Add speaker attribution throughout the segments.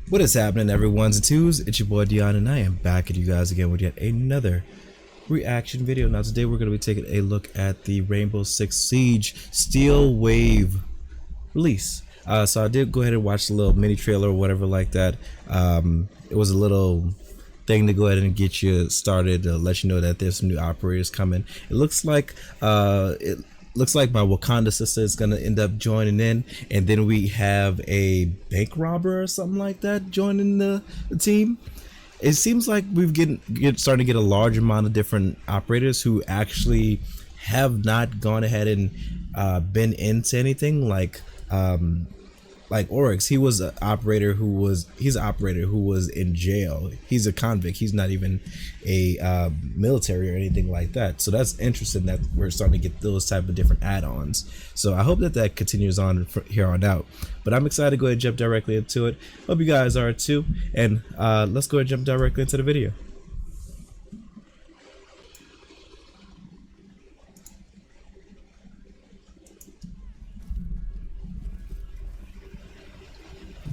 Speaker 1: What is happening, everyone's and twos? It's your boy Dion, and I am back at you guys again with yet another reaction video. Now today we're going to be taking a look at the Rainbow Six Siege Steel Wave release. So I did go ahead and watch the little mini trailer or whatever like that. It was a little thing to go ahead and get you started, to let you know that there's some new operators coming. It looks like my Wakanda sister is gonna end up joining in, and then we have a bank robber or something like that joining the team. It seems like we've starting to get a large amount of different operators who actually have not gone ahead and been into anything like Oryx. He's an operator who was in jail. He's a convict. He's not even a military or anything like that. So that's interesting that we're starting to get those type of different add-ons. So I hope that continues on from here on out. But I'm excited to go ahead and jump directly into it. Hope you guys are too. And let's go ahead and jump directly into the video.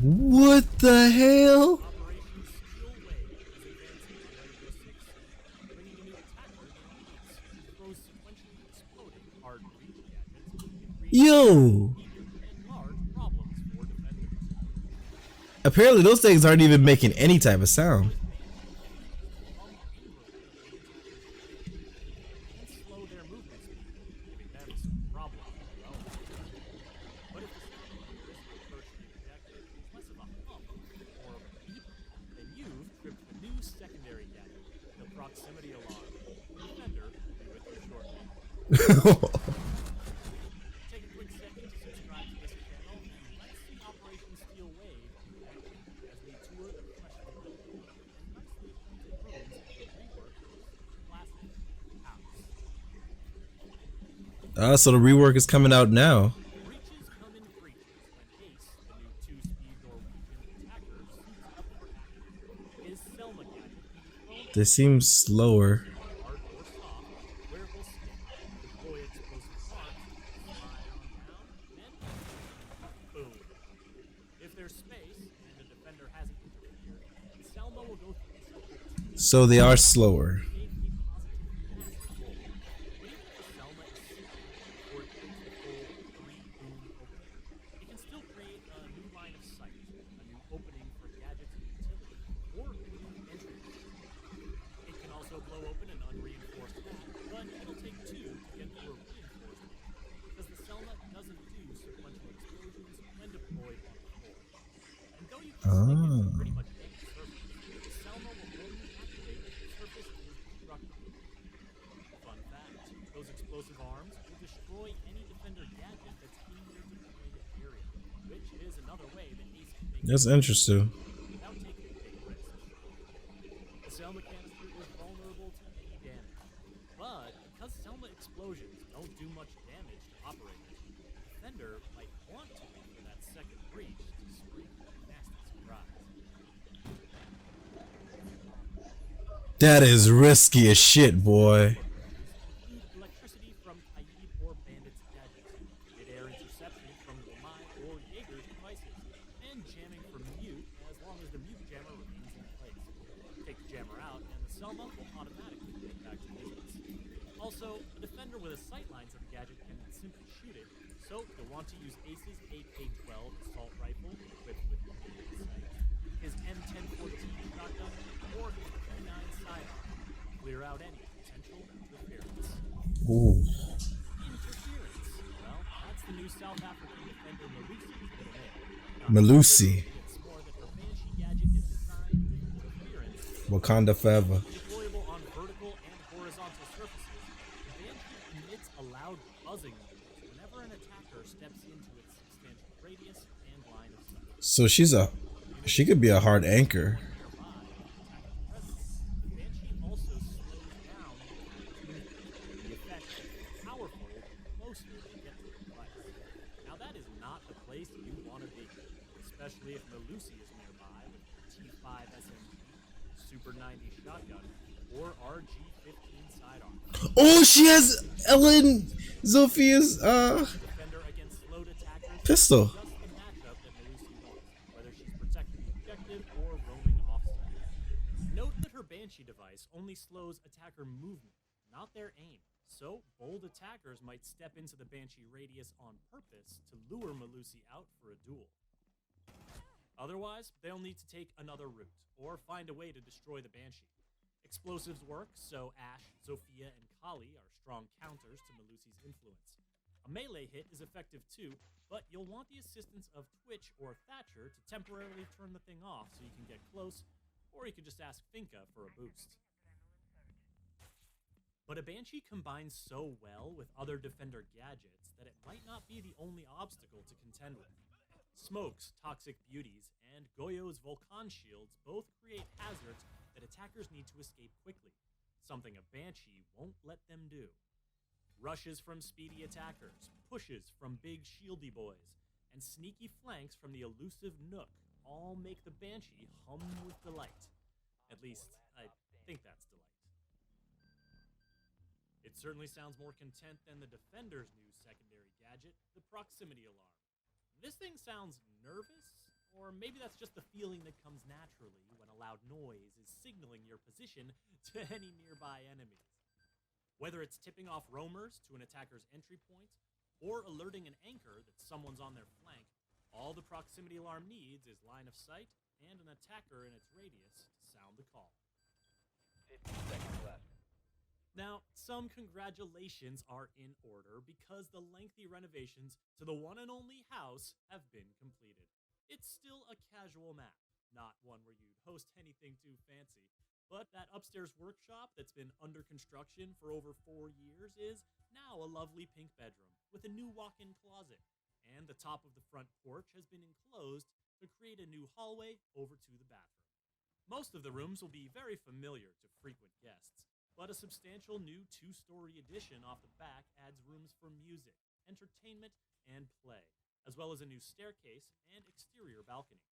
Speaker 1: What the hell? Yo! Apparently those things aren't even making any type of sound.
Speaker 2: Proximity alarm. Defender will be with you shortly. Take a quick second to subscribe to this channel and let's see Operation Steel Wave as we tour the freshly built and nicely appointed rooms of the reworked plastic house.
Speaker 1: So the rework is coming out now.
Speaker 2: Breaches come in breaches when Ace, the new 2-speed Norwegian attacker, suits up for action. His Selma gadget.
Speaker 1: This seems slower.
Speaker 2: Hard or soft, wearable skin, deploy explosive parts, slide on down, and boom. If there's space and the defender hasn't interfered, Selma will go through the subject.
Speaker 1: So they are slower.
Speaker 2: It can still create a new line of sight, a new opening for gadgets and utility, or a new entry. It can also blow open an unreinforced map, but it'll take two to get through a reinforced one, because the Selma doesn't do sequential explosions when deployed on the floor. And though you can stick into pretty much any surface, the Selma will only activate if the surface is destructible. Fun fact, those explosive arms will destroy any defender gadget that's in your deployed area, which is another way that Ace can make
Speaker 1: That's interesting.
Speaker 2: without taking big risks. The Selma canister is vulnerable to any damage, but because Selma explosions don't do much damage to operators, the defender might want to for that second breach to spring a nasty surprise.
Speaker 1: That is risky as shit, boy.
Speaker 2: Include electricity from Kaid or Bandit's gadgets, mid-air interception from Lamai or Jaeger's devices, and jamming from mute as long as the mute jammer remains in place. Take the jammer out and the Selma will automatically get back to business. Also, a defender with a sightlines of the gadget can simply shoot it, so you'll want to use Ace's AK-12 assault rifle equipped with immediate sight, his M1014 shotgun, or his P9 sidearm. Clear out any potential interference.
Speaker 1: Ooh.
Speaker 2: Interference. Well, that's the new South African defender Melusi's middle name.
Speaker 1: Melusi.
Speaker 2: It's more that her Banshee gadget is designed with interference.
Speaker 1: Wakanda forever.
Speaker 2: Deployable on vertical and horizontal surfaces, the Banshee emits a loud buzzing noise whenever an attacker steps into its substantial radius and line of sight.
Speaker 1: So she could be a hard anchor.
Speaker 2: The Banshee also slows down the effect is powerful the closer they get to the device. Now that is not the place you want to be, especially if Melusi is nearby with T5 SMG, Super 90 shotgun, or RG-15 sidearm.
Speaker 1: Oh, she has Ellen Zophia's
Speaker 2: Defender against
Speaker 1: Pistol.
Speaker 2: Just the matchup that Melusi wants, whether she's protecting the objective or roaming offsite. Note that her Banshee device only slows attacker movement, not their aim. So, bold attackers might step into the Banshee radius on purpose to lure Melusi out for a duel. Otherwise, they'll need to take another route, or find a way to destroy the Banshee. Explosives work, so Ashe, Zofia, and Kali are strong counters to Melusi's influence. A melee hit is effective too, but you'll want the assistance of Twitch or Thatcher to temporarily turn the thing off so you can get close, or you could just ask Finka for a boost. But a Banshee combines so well with other Defender gadgets that it might not be the only obstacle to contend with. Smoke's Toxic Beauties and Goyo's Volcan Shields both create hazards that attackers need to escape quickly, something a Banshee won't let them do. Rushes from speedy attackers, pushes from big shieldy boys, and sneaky flanks from the elusive Nook all make the Banshee hum with delight. At least, I think that's delight. It certainly sounds more content than the Defender's new secondary gadget, the Proximity Alarm. This thing sounds nervous, or maybe that's just the feeling that comes naturally when a loud noise is signaling your position to any nearby enemies. Whether it's tipping off roamers to an attacker's entry point, or alerting an anchor that someone's on their flank, all the Proximity Alarm needs is line of sight and an attacker in its radius to sound the call.
Speaker 3: 15 seconds left.
Speaker 2: Now, some congratulations are in order because the lengthy renovations to the one and only house have been completed. It's still a casual map, not one where you'd host anything too fancy, but that upstairs workshop that's been under construction for over 4 years is now a lovely pink bedroom with a new walk-in closet, and the top of the front porch has been enclosed to create a new hallway over to the bathroom. Most of the rooms will be very familiar to frequent guests, but a substantial new 2-story addition off the back adds rooms for music, entertainment, and play, as well as a new staircase and exterior balcony.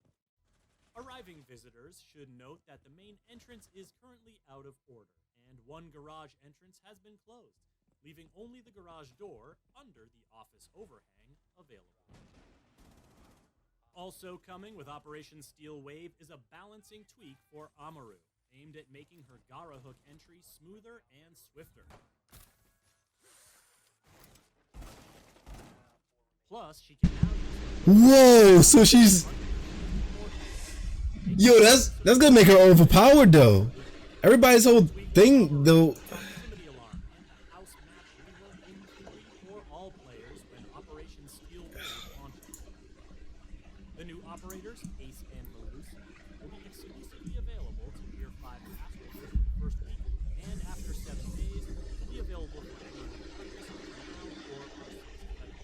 Speaker 2: Arriving visitors should note that the main entrance is currently out of order, and one garage entrance has been closed, leaving only the garage door under the office overhang available. Also coming with Operation Steel Wave is a balancing tweak for Amaru, aimed at making her Gara hook entry smoother and swifter. Plus, she can now use
Speaker 1: Whoa, so she's... Yo, that's gonna make her overpowered though. Everybody's whole thing though.
Speaker 2: Proximity Alarm and the house map rework in theory for all players when Operation Steel Wave launches. The new operators, Ace and Melusi, will be exclusively available to Tier 5 passholders in the first week, and after 7 days, will be available for anyone who purchases now or our 6 credits.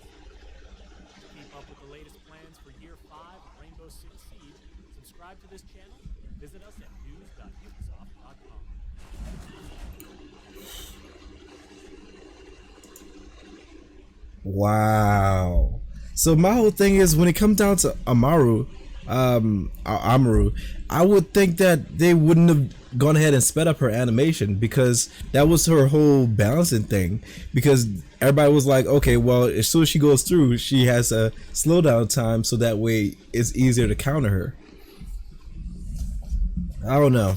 Speaker 2: To keep up with the latest plans for Year 5 of Rainbow Six Siege, subscribe to this channel and visit us at news.ubisoft.com.
Speaker 1: Wow. So my whole thing is when it comes down to Amaru, I would think that they wouldn't have gone ahead and sped up her animation because that was her whole balancing thing. Because everybody was like, okay, well, as soon as she goes through, she has a slowdown time, so that way it's easier to counter her. I don't know.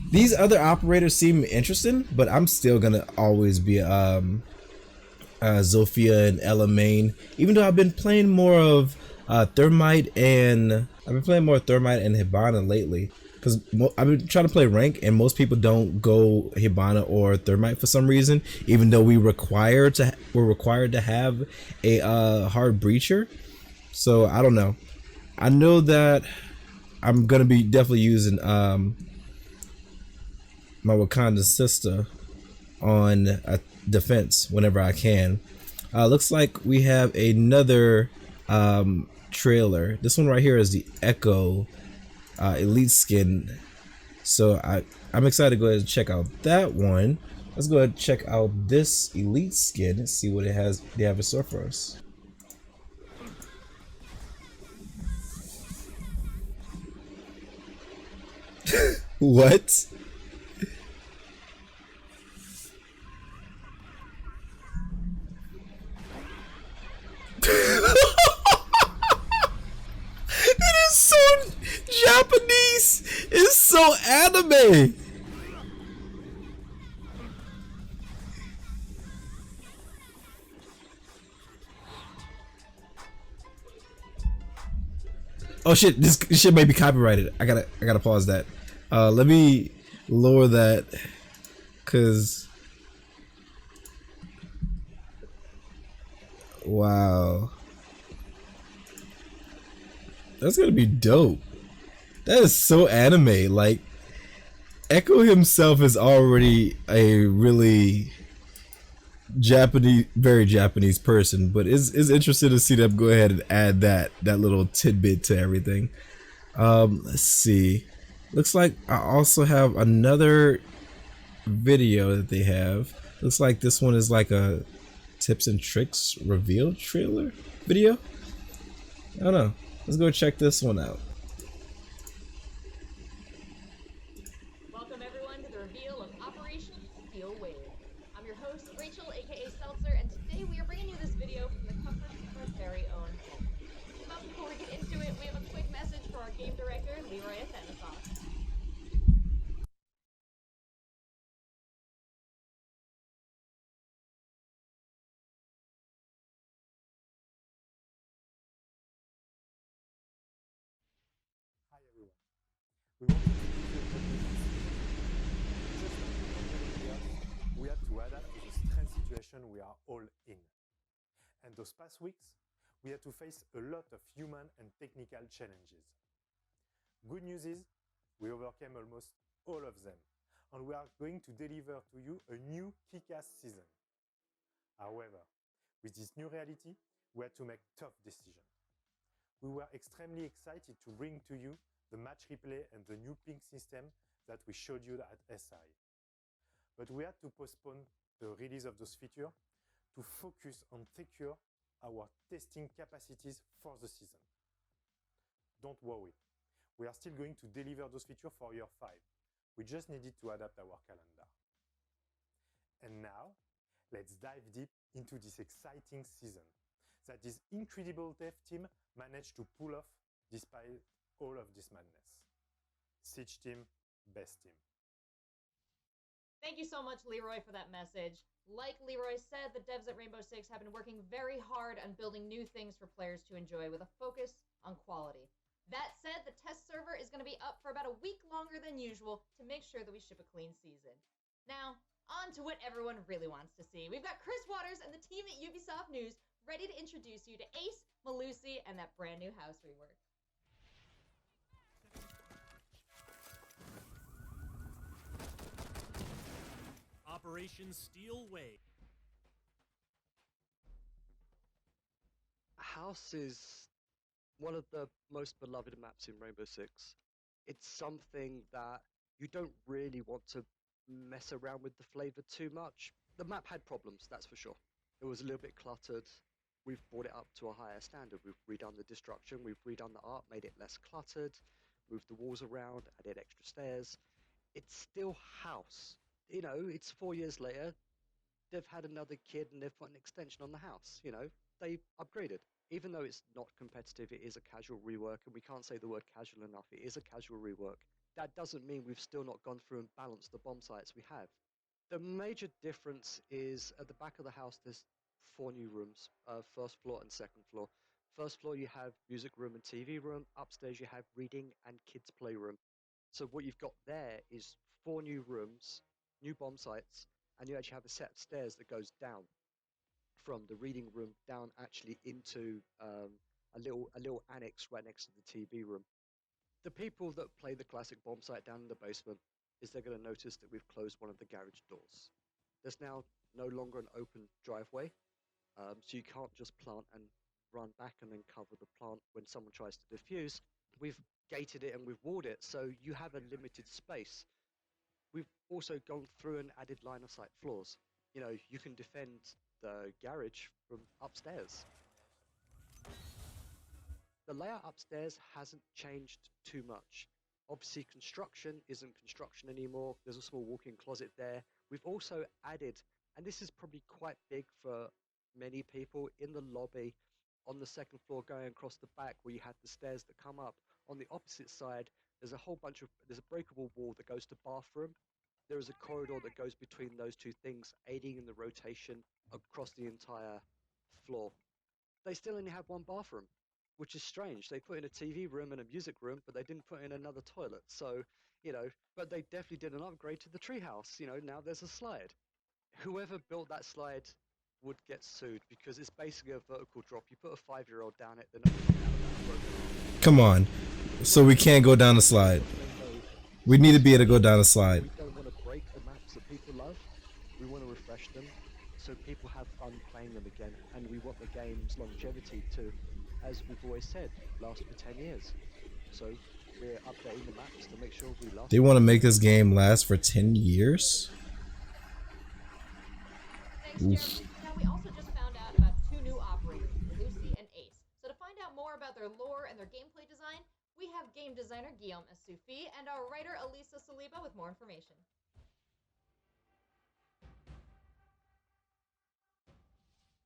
Speaker 1: These other operators seem interesting, but I'm still gonna always be Zofia and Ella main, even though I've been playing more of Thermite and Hibana lately, because I've been trying to play rank and most people don't go Hibana or Thermite for some reason, even though we're required to have a hard breacher. So I don't know. I know that I'm gonna be definitely using my Wakanda sister on a defense whenever I can. Looks like we have another trailer. This one right here is the Echo Elite skin. So I'm excited to go ahead and check out that one. Let's go ahead and check out this Elite skin and see what they have in store for us. What? anime. Oh shit! This shit may be copyrighted. I gotta pause that. Let me lower that, cause wow, that's gonna be dope. That is so anime. Like Echo himself is already a really Japanese, very Japanese person, but is interested to see them go ahead and add that little tidbit to everything. Let's see. Looks like I also have another video that they have. Looks like this one is like a tips and tricks reveal trailer video. I don't know. Let's go check this one out.
Speaker 4: Welcome everyone to the reveal of Operation Steel Wave. I'm your host, Rachel, aka Seltzer, and today we are bringing you this video from the comfort of our very own home. But before we get into it, we have a quick message for our game director, Leroy Tenkamusou.
Speaker 5: Hi everyone. We wanted to give you a public just like many years, we had to adapt to the strange situation we are all in. And those past weeks, we had to face a lot of human and technical challenges. Good news is, we overcame almost all of them, and we are going to deliver to you a new kick-ass season. However, with this new reality, we had to make tough decisions. We were extremely excited to bring to you the match replay and the new ping system that we showed you at SI. But we had to postpone the release of those features to focus on secure our testing capacities for the season. Don't worry, we are still going to deliver those features for year 5. We just needed to adapt our calendar. And now, let's dive deep into this exciting season that this incredible dev team managed to pull off despite all of this madness. Siege team, best team.
Speaker 4: Thank you so much, Leroy, for that message. Like Leroy said, the devs at Rainbow Six have been working very hard on building new things for players to enjoy with a focus on quality. That said, the test server is going to be up for about a week longer than usual to make sure that we ship a clean season. Now, on to what everyone really wants to see. We've got Chris Waters and the team at Ubisoft News ready to introduce you to Ace, Melusi, and that brand new house rework.
Speaker 2: Operation Steel Wave.
Speaker 6: House is one of the most beloved maps in Rainbow Six. It's something that you don't really want to mess around with the flavor too much. The map had problems, that's for sure. It was a little bit cluttered. We've brought it up to a higher standard. We've redone the destruction, we've redone the art, made it less cluttered, moved the walls around, added extra stairs. It's still House. You know, it's 4 years later. They've had another kid and they've put an extension on the house. You know, they upgraded. Even though it's not competitive, it is a casual rework, and we can't say the word casual enough. It is a casual rework. That doesn't mean we've still not gone through and balanced the bomb sites we have. The major difference is at the back of the house, there's 4 new rooms, first floor and second floor. First floor, you have music room and TV room. Upstairs, you have reading and kids' playroom. So what you've got there is 4 new rooms, new bomb sites, and you actually have a set of stairs that goes down from the reading room down actually into a little annex right next to the TV room. The people that play the classic bomb site down in the basement is they're going to notice that we've closed one of the garage doors. There's now no longer an open driveway, so you can't just plant and run back and then cover the plant when someone tries to defuse. We've gated it and we've walled it, so you have a limited space. We've also gone through and added line of sight floors. You know, you can defend the garage from upstairs. The layout upstairs hasn't changed too much. Obviously, construction isn't construction anymore. There's a small walk-in closet there. We've also added, and this is probably quite big for many people, in the lobby on the second floor going across the back where you had the stairs that come up. On the opposite side, There's a whole bunch of there's a breakable wall that goes to bathroom. There is a corridor that goes between those two things, aiding in the rotation across the entire floor. They still only have one bathroom, which is strange. They put in a TV room and a music room, but they didn't put in another toilet. So, but they definitely did an upgrade to the treehouse. Now there's a slide. Whoever built that slide would get sued because it's basically a vertical drop. You put a 5-year-old down it, they're not coming out without a broken arm.
Speaker 1: Come on. So we can't go down the slide. We need to be able to go down the slide.
Speaker 6: We don't want to break the maps that people love. We want to refresh them so people have fun playing them again. And we want the game's longevity to, as we've always said, last for 10 years. So we're updating the maps to make sure we last.
Speaker 1: They want to make this game last for 10 years?
Speaker 4: Thanks, Jeremy. Now, we also just found out about 2 new operators, Melusi and Ace. So to find out more about their lore and their gameplay design, we have game designer Guillaume Assoufi and our writer Elisa Saliba with more information.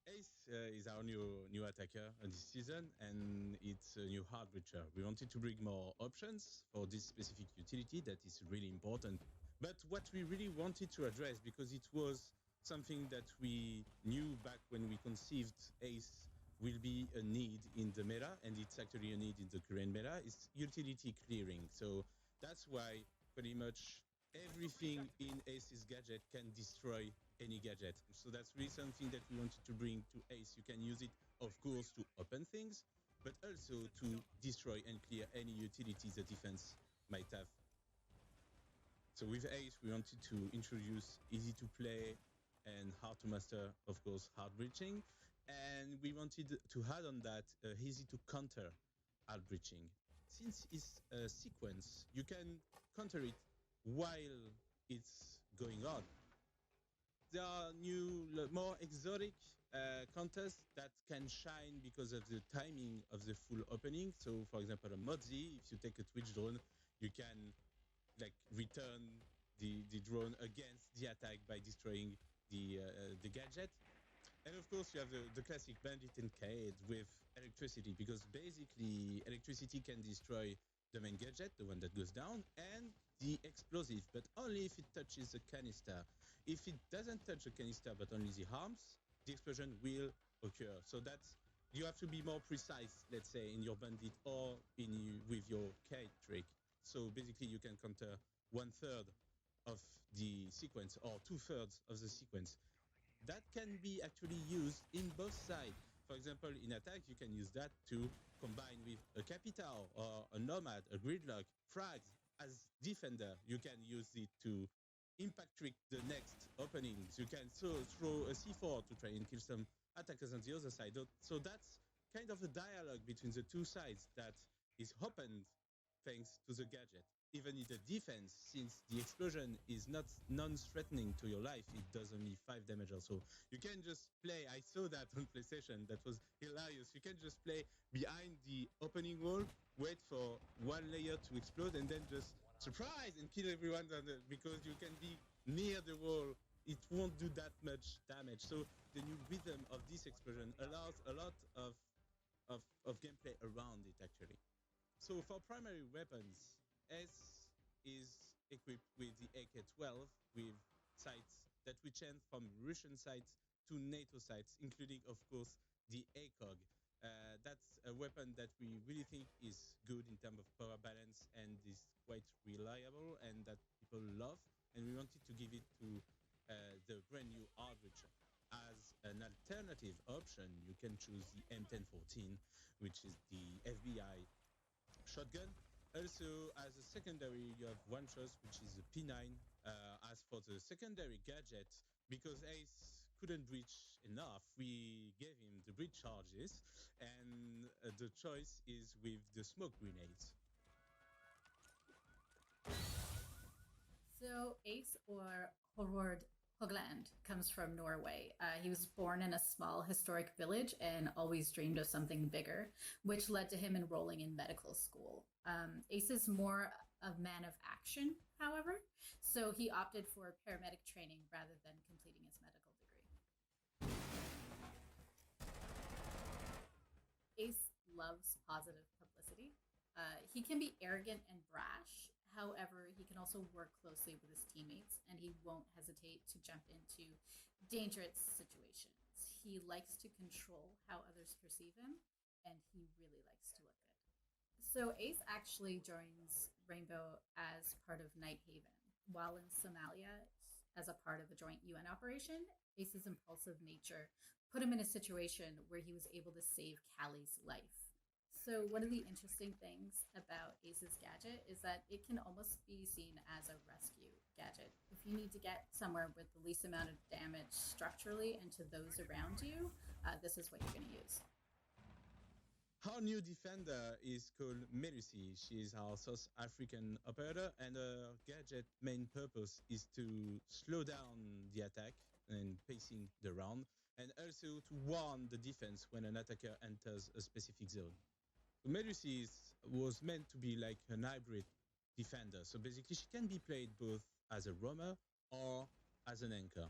Speaker 7: Ace is our new attacker this season, and it's a new hard breacher. We wanted to bring more options for this specific utility that is really important. But what we really wanted to address, because it was something that we knew back when we conceived Ace will be a need in the meta, and it's actually a need in the current meta, is utility clearing. So that's why pretty much everything in Ace's gadget can destroy any gadget. So that's really something that we wanted to bring to Ace. You can use it, of course, to open things, but also to destroy and clear any utility the defense might have. So with Ace, we wanted to introduce easy to play and hard to master, of course, hard breaching. And we wanted to add on that easy to counter hard breaching. Since it's a sequence, you can counter it while it's going on. There are new, more exotic counters that can shine because of the timing of the full opening. So, for example, a Modzi, if you take a Twitch drone, you can return the drone against the attack by destroying the gadget. And of course, you have the classic bandit encade with electricity, because basically electricity can destroy the main gadget, the one that goes down, and the explosive, but only if it touches the canister. If it doesn't touch the canister, but only the arms, the explosion will occur. So that's, you have to be more precise, let's say, in your bandit or with your kite trick. So basically, you can counter 1/3 of the sequence or 2/3 of the sequence. That can be actually used in both sides. For example, in attack, you can use that to combine with a Capital or a Nomad, a Gridlock, Frags. As defender, you can use it to impact trick the next openings. You can throw a C4 to try and kill some attackers on the other side. So that's kind of a dialogue between the two sides that is opened thanks to the gadget. Even in the defense, since the explosion is not non-threatening to your life, it does only 5 damage or so. You can just play, I saw that on PlayStation, that was hilarious. You can just play behind the opening wall, wait for one layer to explode, and then just surprise and kill everyone because you can be near the wall. It won't do that much damage. So the new rhythm of this explosion allows a lot of gameplay around it, actually. So for primary weapons, S is equipped with the AK-12 with sights that we change from Russian sights to NATO sights, including, of course, the ACOG. That's a weapon that we really think is good in terms of power balance and is quite reliable and that people love. And we wanted to give it to the brand new Archer. As an alternative option, you can choose the M1014, which is the FBI shotgun. Also, as a secondary, you have one choice, which is the P9. As for the secondary gadget, because Ace couldn't breach enough, we gave him the breach charges, and the choice is with the smoke grenades.
Speaker 8: So Ace, or Horord Hogland, comes from Norway. He was born in a small historic village and always dreamed of something bigger, which led to him enrolling in medical school. Ace is more a man of action, however, so he opted for paramedic training rather than completing his medical degree. Ace loves positive publicity, He can be arrogant and brash. However, he can also work closely with his teammates, and he won't hesitate to jump into dangerous situations. He likes to control how others perceive him, and he really likes to look good. So Ace actually joins Rainbow as part of Night Haven. While in Somalia, as a part of a joint UN operation, Ace's impulsive nature put him in a situation where he was able to save Callie's life. So one of the interesting things about Ace's gadget is that it can almost be seen as a rescue gadget. If you need to get somewhere with the least amount of damage structurally and to those around you, this is what you're going to use.
Speaker 7: Our new defender is called Melusi. She is our South African operator, and her gadget main purpose is to slow down the attack and pacing the round, and also to warn the defense when an attacker enters a specific zone. Melusi was meant to be like an hybrid defender. So basically, she can be played both as a roamer or as an anchor.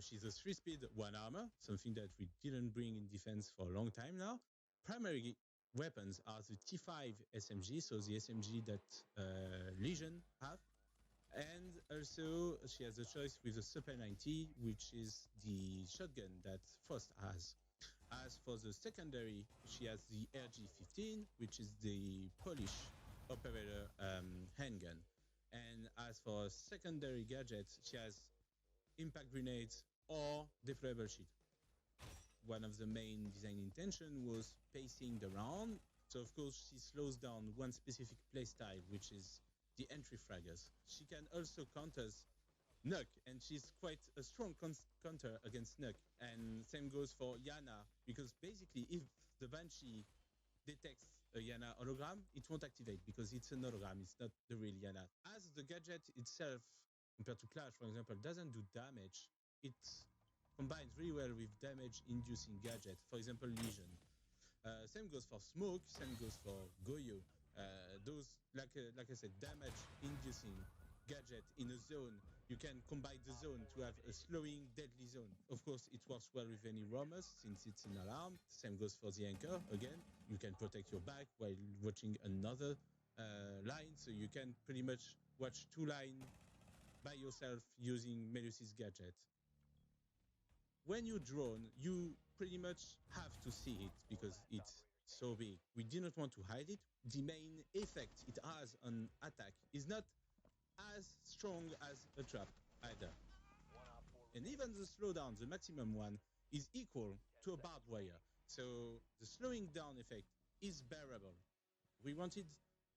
Speaker 7: She's a 3-speed 1-armor, something that we didn't bring in defense for a long time now. Primary weapons are the T5 SMG, so the SMG that Legion have. And also, she has a choice with the Super 90, which is the shotgun that Frost has. As for the secondary, she has the RG-15, which is the Polish operator handgun. And as for secondary gadgets, she has impact grenades or deployable shield. One of the main design intention was pacing the round. So of course she slows down one specific playstyle, which is the entry fraggers. She can also counter Nuke, and she's quite a strong counter against Nuke. And same goes for Yana, because basically if the Banshee detects a Yana hologram, it won't activate because it's an hologram, it's not the real Yana. As the gadget itself, compared to Clash, for example, doesn't do damage, it combines really well with damage-inducing gadget, for example, Legion. Same goes for Smoke, same goes for Goyo. Those, like I said, damage-inducing gadget in a zone, you can combine the zone to have a slowing, deadly zone. Of course, it works well with any roamers since it's an alarm. Same goes for the anchor. Again, you can protect your back while watching another line, so you can pretty much watch 2 lines by yourself using Melusi's gadget. When you drone, you pretty much have to see it because it's so big. We do not want to hide it. The main effect it has on attack is not as strong as a trap either. And even the slowdown, the maximum one, is equal to a barbed wire. So the slowing down effect is bearable. We wanted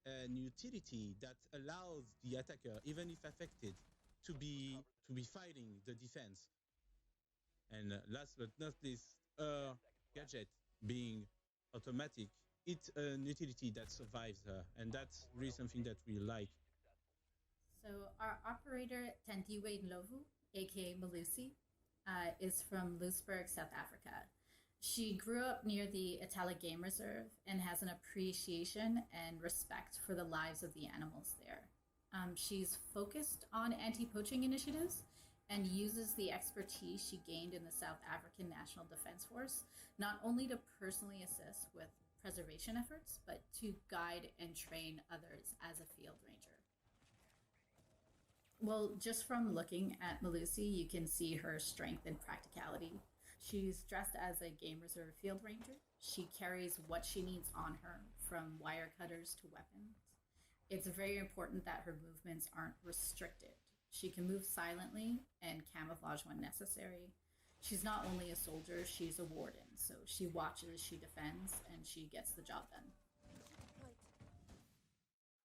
Speaker 7: an utility that allows the attacker, even if affected, to be fighting the defense. And last but not least, gadget being automatic, it's an utility that survives her, and that's really something that we like.
Speaker 8: So our operator Tendiwe Ndlovu, aka Melusi, is from Louisburg, South Africa. She grew up near the Itala Game Reserve and has an appreciation and respect for the lives of the animals there. She's focused on anti-poaching initiatives and uses the expertise she gained in the South African National Defense Force, not only to personally assist with preservation efforts, but to guide and train others as a field ranger. Well, just from looking at Melusi, you can see her strength and practicality. She's dressed as a Game Reserve Field Ranger. She carries what she needs on her, from wire cutters to weapons. It's very important that her movements aren't restricted. She can move silently and camouflage when necessary. She's not only a soldier, she's a warden, so she watches, she defends, and she gets the job done.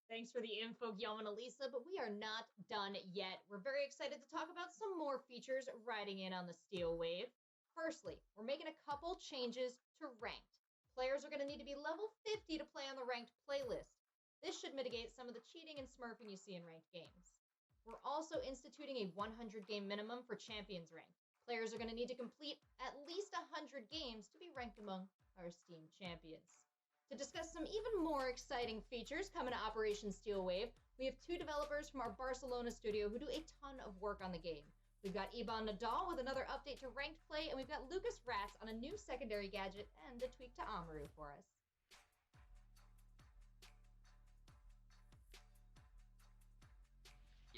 Speaker 4: Thanks for the info, Guillaume and Elisa, but we are not done yet. We're very excited to talk about some more features riding in on the Steel Wave. Firstly, we're making a couple changes to Ranked. Players are going to need to be level 50 to play on the Ranked playlist. This should mitigate some of the cheating and smurfing you see in ranked games. We're also instituting a 100-game minimum for Champions Rank. Players are going to need to complete at least 100 games to be ranked among our esteemed champions. To discuss some even more exciting features coming to Operation Steel Wave, we have 2 developers from our Barcelona studio who do a ton of work on the game. We've got Iban Nadal with another update to ranked play, and we've got Lucas Ratz on a new secondary gadget and a tweak to Amaru for us.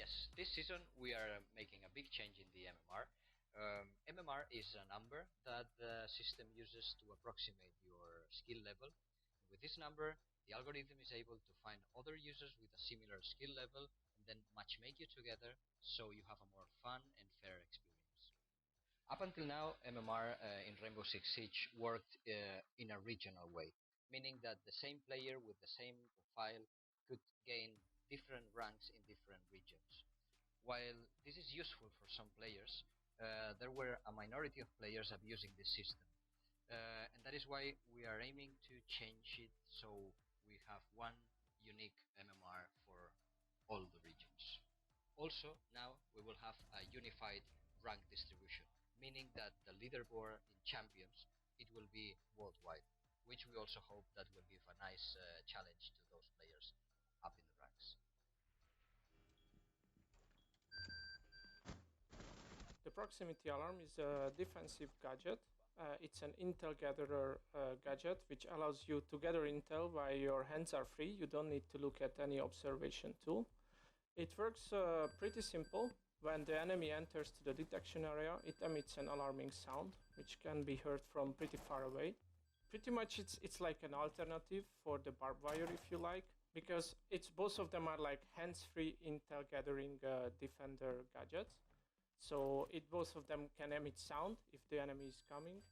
Speaker 3: Yes, this season we are making a big change in the MMR. MMR is a number that the system uses to approximate your skill level. With this number, the algorithm is able to find other users with a similar skill level and then matchmake you together so you have a more fun and fair experience. Up until now, MMR in Rainbow Six Siege worked in a regional way, meaning that the same player with the same profile could gain different ranks in different regions. While this is useful for some players, there were a minority of players abusing this system. And that is why we are aiming to change it so we have one unique MMR for all the regions. Also, now we will have a unified rank distribution, meaning that the leaderboard in champions it will be worldwide, which we also hope that will give a nice challenge to those players up in the ranks.
Speaker 9: The proximity alarm is a defensive gadget. It's an intel gatherer gadget which allows you to gather intel while your hands are free. You don't need to look at any observation tool. It works pretty simple. When the enemy enters to the detection area, it emits an alarming sound which can be heard from pretty far away. Pretty much it's like an alternative for the barbed wire, if you like, because it's both of them are like hands-free intel gathering defender gadgets. So both of them can emit sound if the enemy is coming,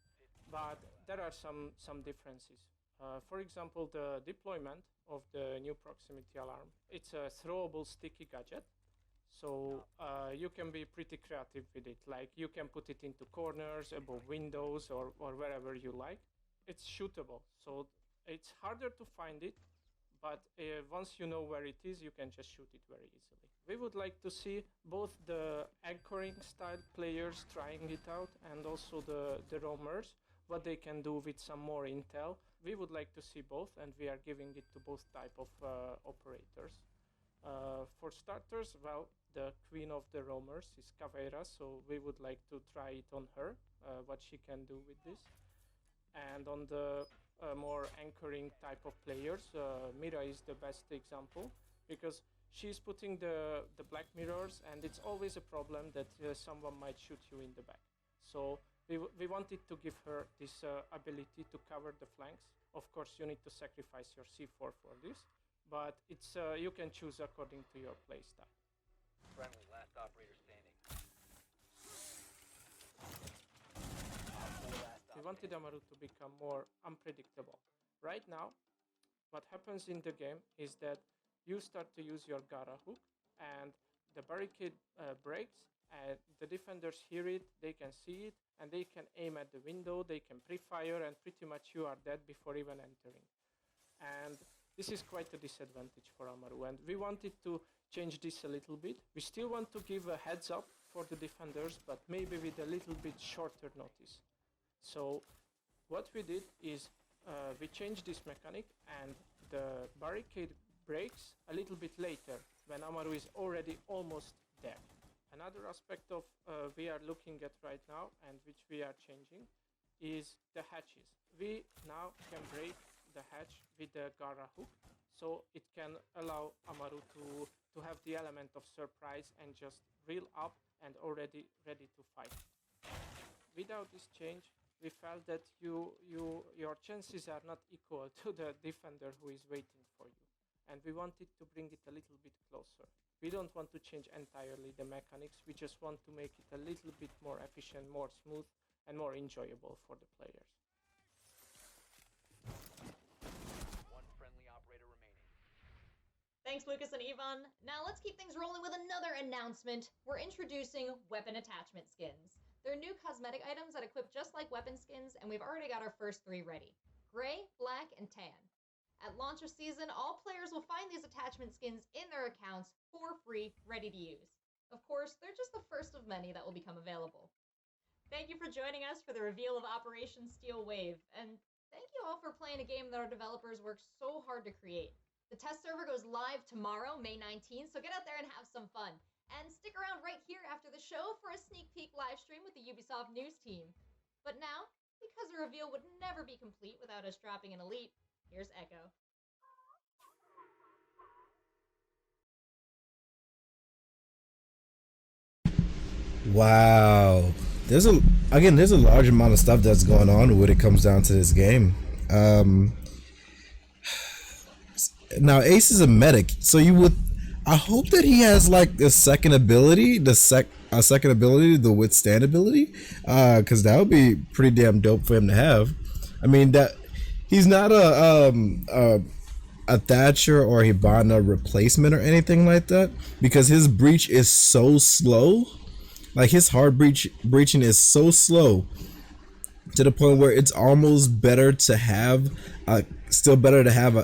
Speaker 9: but there are some differences. For example, the deployment of the new proximity alarm. It's a throwable sticky gadget, so you can be pretty creative with it. Like you can put it into corners, above windows, or wherever you like. It's shootable, so it's harder to find it, but once you know where it is, you can just shoot it very easily. We would like to see both the anchoring style players trying it out and also the roamers, what they can do with some more intel. We would like to see both, and we are giving it to both type of operators. For starters, well, the queen of the roamers is Caveira, so we would like to try it on her, what she can do with this. And on the more anchoring type of players, Mira is the best example because she's putting the black mirrors, and it's always a problem that someone might shoot you in the back. So we wanted to give her this ability to cover the flanks. Of course, you need to sacrifice your C4 for this, but it's you can choose according to your playstyle.
Speaker 3: Friendly, last operator standing.
Speaker 9: We wanted Amaru to become more unpredictable. Right now, what happens in the game is that you start to use your Gara hook, and the barricade breaks, and the defenders hear it, they can see it, and they can aim at the window, they can pre-fire, and pretty much you are dead before even entering. And this is quite a disadvantage for Amaru, and we wanted to change this a little bit. We still want to give a heads up for the defenders, but maybe with a little bit shorter notice. So what we did is we changed this mechanic, and the barricade breaks a little bit later when Amaru is already almost there. Another aspect of we are looking at right now, and which we are changing, is the hatches. We now can break the hatch with the Gara hook, so it can allow Amaru to have the element of surprise and just reel up and already ready to fight. Without this change, we felt that your chances are not equal to the defender who is waiting for you. And we wanted to bring it a little bit closer. We don't want to change entirely the mechanics, we just want to make it a little bit more efficient, more smooth, and more enjoyable for the players.
Speaker 3: One friendly operator remaining.
Speaker 4: Thanks, Lucas and Yvonne. Now let's keep things rolling with another announcement. We're introducing weapon attachment skins. They're new cosmetic items that equip just like weapon skins, and we've already got our first 3 ready. Gray, black, and tan. At launch of season, all players will find these attachment skins in their accounts for free, ready to use. Of course, they're just the first of many that will become available. Thank you for joining us for the reveal of Operation Steel Wave, and thank you all for playing a game that our developers worked so hard to create. The test server goes live tomorrow, May 19th, so get out there and have some fun. And stick around right here after the show for a sneak peek live stream with the Ubisoft News team. But now, because the reveal would never be complete without us dropping an Elite, here's Echo.
Speaker 1: Wow. There's a large amount of stuff that's going on when it comes down to this game. Now Ace is a medic, so I hope that he has like a second ability, a second ability, the withstand ability, because that would be pretty damn dope for him to have. I mean, that he's not a Thatcher or Hibana replacement or anything like that, because his breach is so slow. Like his hard breaching is so slow to the point where it's almost better to have still better to have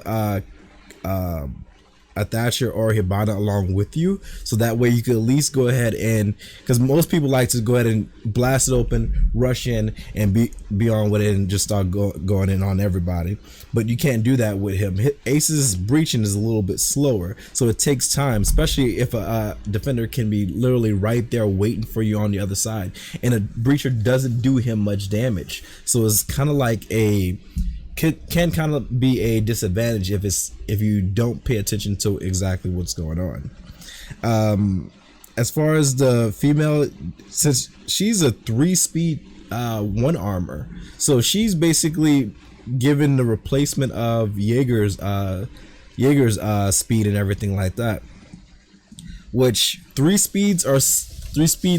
Speaker 1: a Thatcher or Hibana along with you, so that way you could at least go ahead and, because most people like to go ahead and blast it open, rush in, and be on with it and just start going in on everybody. But you can't do that with him. Ace's breaching is a little bit slower, so it takes time, especially if a defender can be literally right there waiting for you on the other side, and a breacher doesn't do him much damage. So it's kind of like can kind of be a disadvantage if you don't pay attention to exactly what's going on. As far as the female, since she's a 3-speed 1 armor, so she's basically given the replacement of Jaeger's speed and everything like that, which 3-speed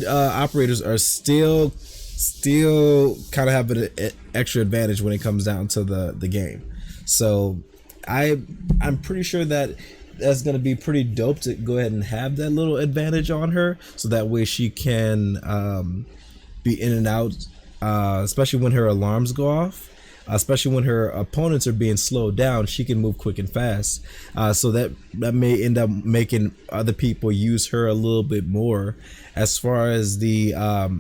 Speaker 1: operators are still kind of have an extra advantage when it comes down to the game. So I'm pretty sure that that's going to be pretty dope to go ahead and have that little advantage on her, so that way she can be in and out, especially when her alarms go off, especially when her opponents are being slowed down. She can move quick and fast, so that may end up making other people use her a little bit more. As far as the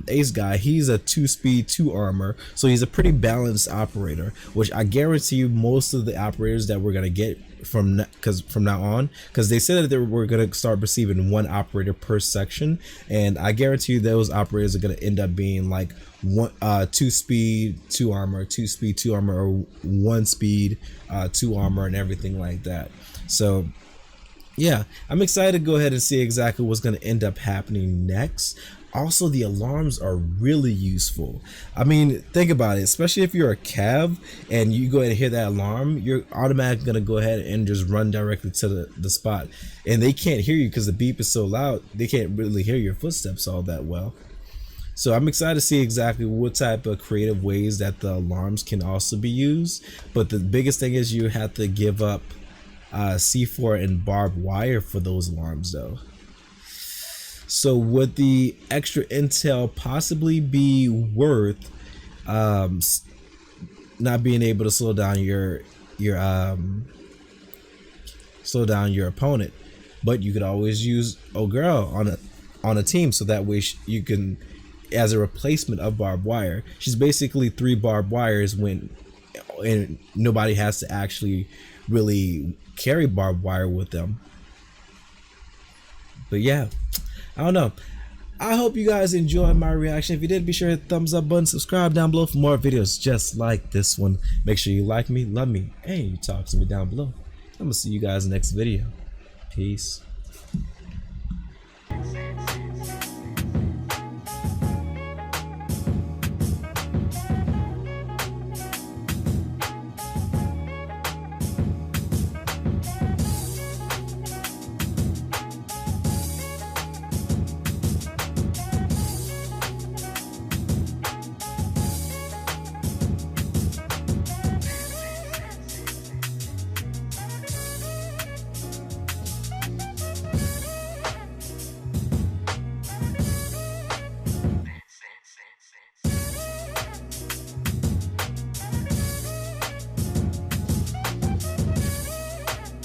Speaker 1: Ace guy, he's a 2-speed 2 armor, so he's a pretty balanced operator, which I guarantee you most of the operators that we're gonna get from now on, because they said that we're gonna start receiving 1 operator per section, and I guarantee you those operators are gonna end up being like 2-speed 2 armor, 2-speed 2 armor, or 1-speed 2 armor, and everything like that. So yeah, I'm excited to go ahead and see exactly what's going to end up happening next. Also, the alarms are really useful. I mean, think about it, especially if you're a cav and you go ahead and hear that alarm, you're automatically going to go ahead and just run directly to the spot. And they can't hear you because the beep is so loud, they can't really hear your footsteps all that well. So I'm excited to see exactly what type of creative ways that the alarms can also be used. But the biggest thing is you have to give up C4 and barbed wire for those alarms though. So would the extra intel possibly be worth not being able to slow down your opponent? But you could always use girl on a team, so that way you can, as a replacement of barbed wire. She's basically 3 barbed wires and nobody has to actually really carry barbed wire with them. But yeah, I don't know. I hope you guys enjoyed my reaction. If you did, be sure to hit the thumbs up button, subscribe down below for more videos just like this one. Make sure you like me, love me, and you talk to me down below. I'm gonna see you guys in the next video. Peace.